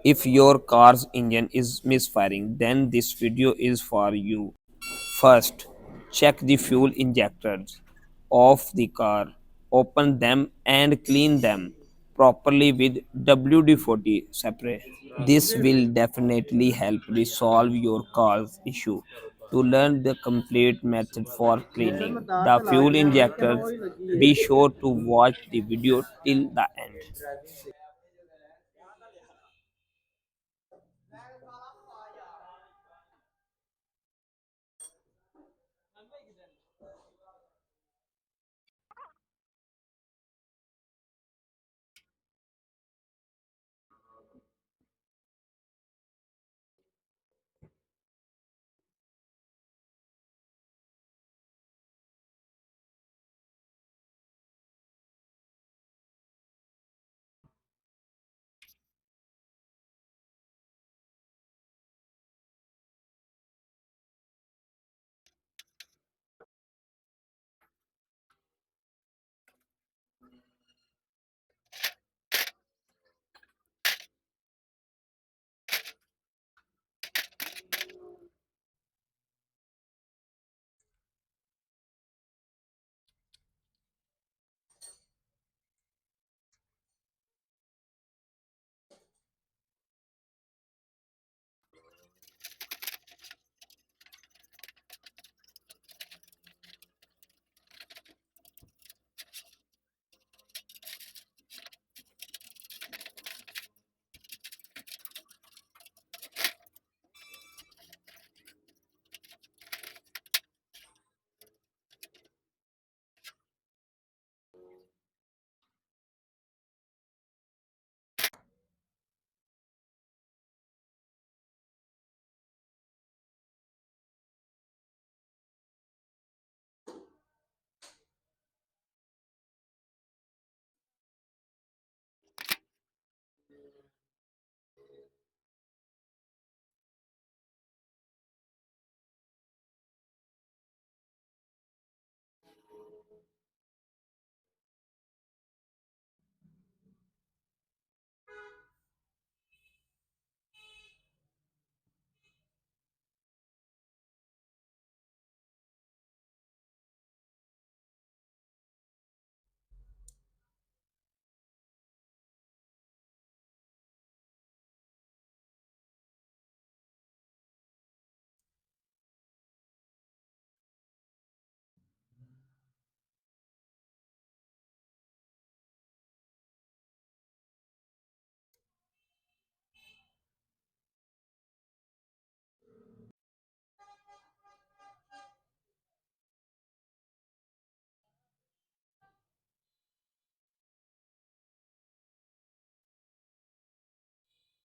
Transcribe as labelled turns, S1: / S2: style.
S1: If your car's engine is misfiring, then this video is for you. First, check the fuel injectors of the car. Open them and clean them properly with WD-40 spray. This will definitely help resolve your car's issue. To learn the complete method for cleaning the fuel injectors, be sure to watch the video till the end.